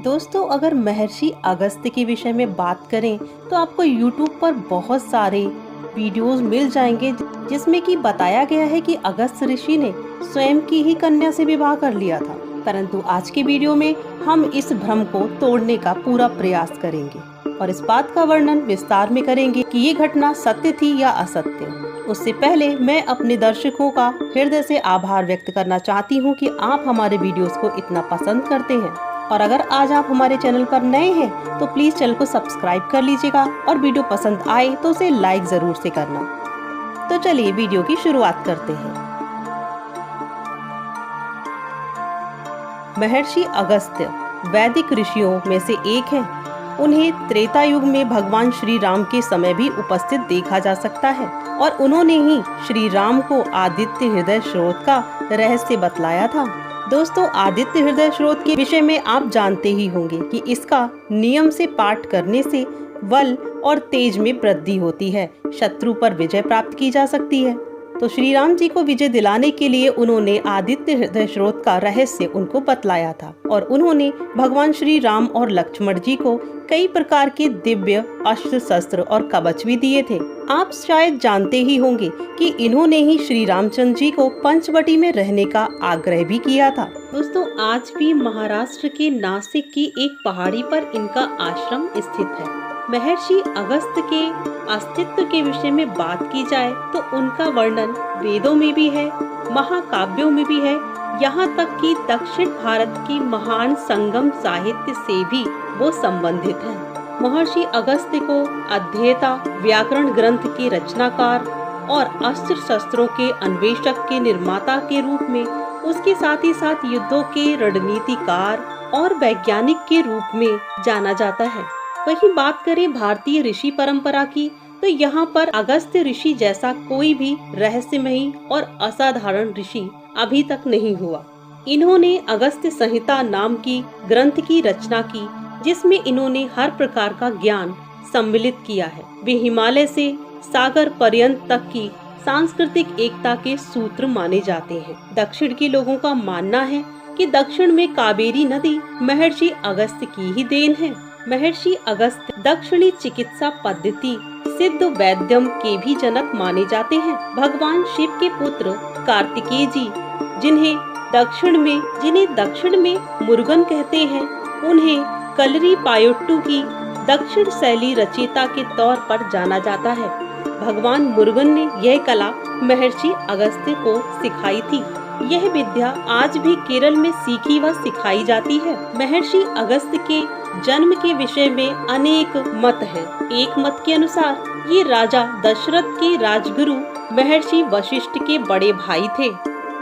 दोस्तों, अगर महर्षि अगस्त्य के विषय में बात करें तो आपको YouTube पर बहुत सारे वीडियोस मिल जाएंगे जिसमें कि बताया गया है कि अगस्त्य ऋषि ने स्वयं की ही कन्या से विवाह कर लिया था। परंतु आज के वीडियो में हम इस भ्रम को तोड़ने का पूरा प्रयास करेंगे और इस बात का वर्णन विस्तार में करेंगे कि ये घटना सत्य थी या असत्य। उससे पहले मैं अपने दर्शकों का हृदय से आभार व्यक्त करना चाहती हूँ कि आप हमारे वीडियोस को इतना पसंद करते हैं। और अगर आज आप हमारे चैनल पर नए हैं तो प्लीज चैनल को सब्सक्राइब कर लीजिएगा और वीडियो पसंद आए तो उसे लाइक जरूर से करना। तो चलिए वीडियो की शुरुआत करते हैं। महर्षि अगस्त्य वैदिक ऋषियों में से एक हैं। उन्हें त्रेता युग में भगवान श्री राम के समय भी उपस्थित देखा जा सकता है और उन्होंने ही श्री राम को आदित्य हृदय स्रोत का रहस्य बतलाया था। दोस्तों, आदित्य हृदय स्रोत के विषय में आप जानते ही होंगे कि इसका नियम से पाठ करने से बल और तेज में वृद्धि होती है, शत्रु पर विजय प्राप्त की जा सकती है। तो श्री राम जी को विजय दिलाने के लिए उन्होंने आदित्य हृदय स्रोत का रहस्य उनको बतलाया था और उन्होंने भगवान श्री राम और लक्ष्मण जी को कई प्रकार के दिव्य अस्त्र शस्त्र और कवच भी दिए थे। आप शायद जानते ही होंगे कि इन्होंने ही श्री रामचंद्र जी को पंचवटी में रहने का आग्रह भी किया था। दोस्तों, आज भी महाराष्ट्र के नासिक की एक पहाड़ी पर इनका आश्रम स्थित है। महर्षि अगस्त्य के अस्तित्व के विषय में बात की जाए तो उनका वर्णन वेदों में भी है, महाकाव्यों में भी है, यहाँ तक कि दक्षिण भारत की महान संगम साहित्य से भी वो संबंधित है। महर्षि अगस्त्य को अध्येता, व्याकरण ग्रंथ के रचनाकार और अस्त्र शस्त्रों के अन्वेषक के निर्माता के रूप में, उसके साथ ही साथ युद्धों के रणनीतिकार और वैज्ञानिक के रूप में जाना जाता है। वहीं बात करें भारतीय ऋषि परंपरा की तो यहाँ पर अगस्त्य ऋषि जैसा कोई भी रहस्यमयी और असाधारण ऋषि अभी तक नहीं हुआ। इन्होंने अगस्त्य संहिता नाम की ग्रंथ की रचना की जिसमें इन्होंने हर प्रकार का ज्ञान सम्मिलित किया है। वे हिमालय से सागर पर्यंत तक की सांस्कृतिक एकता के सूत्र माने जाते हैं। दक्षिण के लोगों का मानना है कि दक्षिण में कावेरी नदी महर्षि अगस्त्य की ही देन है। महर्षि अगस्त्य दक्षिणी चिकित्सा पद्धति सिद्ध वैद्यम के भी जनक माने जाते हैं। भगवान शिव के पुत्र कार्तिकेय जी जिन्हें दक्षिण में मुरुगन कहते हैं, उन्हें कलरी पायोट्टू की दक्षिण शैली रचयिता के तौर पर जाना जाता है। भगवान मुरुगन ने यह कला महर्षि अगस्त्य को सिखाई थी। यह विद्या आज भी केरल में सीखी व सिखाई जाती है। महर्षि अगस्त्य के जन्म के विषय में अनेक मत हैं। एक मत के अनुसार ये राजा दशरथ के राजगुरु महर्षि वशिष्ठ के बड़े भाई थे।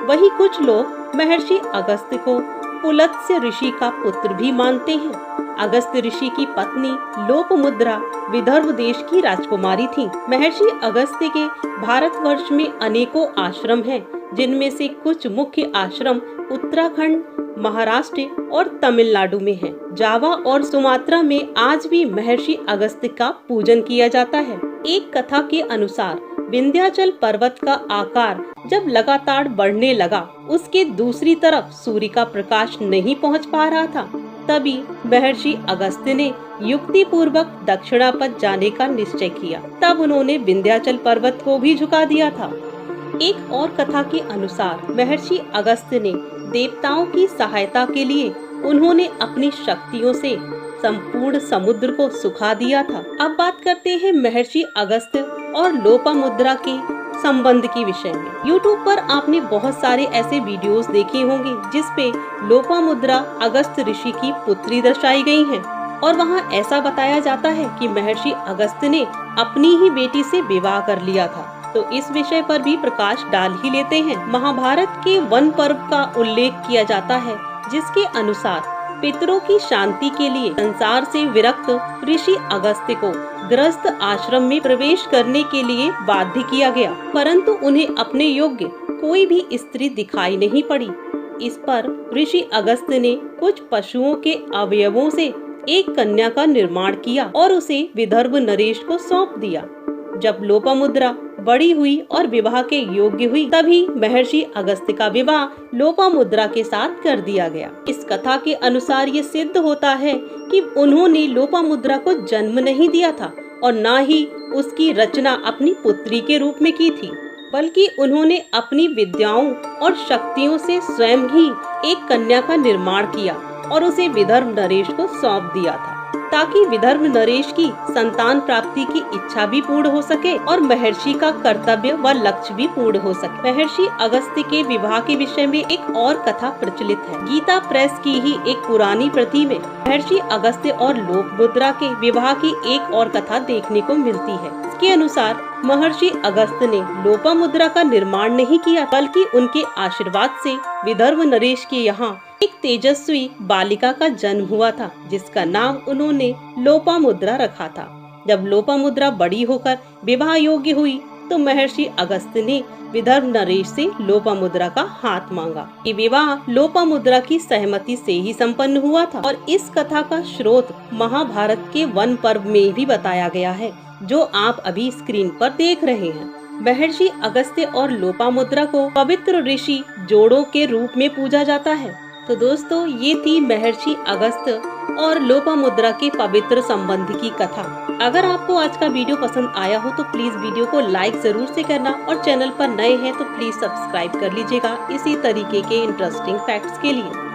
वहीं कुछ लोग महर्षि अगस्त्य को पुलत्स्य ऋषि का पुत्र भी मानते हैं। अगस्त्य ऋषि की पत्नी लोपमुद्रा विदर्भ देश की राजकुमारी थी। महर्षि अगस्त्य के भारतवर्ष में अनेकों आश्रम हैं, जिनमें से कुछ मुख्य आश्रम उत्तराखंड, महाराष्ट्र और तमिलनाडु में है। जावा और सुमात्रा में आज भी महर्षि अगस्त्य का पूजन किया जाता है। एक कथा के अनुसार विंध्याचल पर्वत का आकार जब लगातार बढ़ने लगा, उसके दूसरी तरफ सूर्य का प्रकाश नहीं पहुंच पा रहा था। तभी महर्षि अगस्त्य ने युक्ति पूर्वक दक्षिणापथ जाने का निश्चय किया। तब उन्होंने विंध्याचल पर्वत को भी झुका दिया था। एक और कथा के अनुसार महर्षि अगस्त्य ने देवताओं की सहायता के लिए उन्होंने अपनी शक्तियों से संपूर्ण समुद्र को सुखा दिया था। अब बात करते हैं महर्षि अगस्त्य और लोपामुद्रा के संबंध के विषय में। YouTube पर आपने बहुत सारे ऐसे वीडियोस देखे होंगे जिसपे लोपामुद्रा अगस्त्य ऋषि की पुत्री दर्शाई गई हैं और वहाँ ऐसा बताया जाता है कि महर्षि अगस्त्य ने अपनी ही बेटी से विवाह कर लिया था। तो इस विषय पर भी प्रकाश डाल ही लेते हैं। महाभारत के वन पर्व का उल्लेख किया जाता है जिसके अनुसार पितरों की शांति के लिए संसार से विरक्त ऋषि अगस्त्य को गृहस्थ आश्रम में प्रवेश करने के लिए बाध्य किया गया, परंतु उन्हें अपने योग्य कोई भी स्त्री दिखाई नहीं पड़ी। इस पर ऋषि अगस्त्य ने कुछ पशुओं के अवयवों से एक कन्या का निर्माण किया और उसे विदर्भ नरेश को सौंप दिया। जब लोपामुद्रा बड़ी हुई और विवाह के योग्य हुई, तभी महर्षि अगस्त्य का विवाह लोपामुद्रा के साथ कर दिया गया। इस कथा के अनुसार ये सिद्ध होता है कि उन्होंने लोपामुद्रा को जन्म नहीं दिया था और न ही उसकी रचना अपनी पुत्री के रूप में की थी, बल्कि उन्होंने अपनी विद्याओं और शक्तियों से स्वयं ही एक कन्या का निर्माण किया और उसे विदर्भ नरेश को सौंप दिया था, ताकि विदर्भ नरेश की संतान प्राप्ति की इच्छा भी पूर्ण हो सके और महर्षि का कर्तव्य व लक्ष्य भी पूर्ण हो सके। महर्षि अगस्त्य के विवाह के विषय में एक और कथा प्रचलित है। गीता प्रेस की ही एक पुरानी प्रति में महर्षि अगस्त्य और लोपामुद्रा के विवाह की एक और कथा देखने को मिलती है। इसके अनुसार महर्षि अगस्त्य ने लोपामुद्रा का निर्माण नहीं किया, बल्कि उनके आशीर्वाद से विदर्भ नरेश के यहाँ एक तेजस्वी बालिका का जन्म हुआ था, जिसका नाम उन्होंने लोपामुद्रा रखा था। जब लोपामुद्रा बड़ी होकर विवाह योग्य हुई तो महर्षि अगस्त्य ने विदर्भ नरेश से लोपामुद्रा का हाथ मांगा। ये विवाह लोपामुद्रा की सहमति से ही संपन्न हुआ था और इस कथा का स्रोत महाभारत के वन पर्व में भी बताया गया है, जो आप अभी स्क्रीन पर देख रहे हैं। महर्षि अगस्त्य और लोपामुद्रा को पवित्र ऋषि जोड़ों के रूप में पूजा जाता है। तो दोस्तों, ये थी महर्षि अगस्त्य और लोपामुद्रा के पवित्र संबंध की कथा। अगर आपको आज का वीडियो पसंद आया हो तो प्लीज वीडियो को लाइक जरूर से करना और चैनल पर नए हैं तो प्लीज सब्सक्राइब कर लीजिएगा इसी तरीके के इंटरेस्टिंग फैक्ट्स के लिए।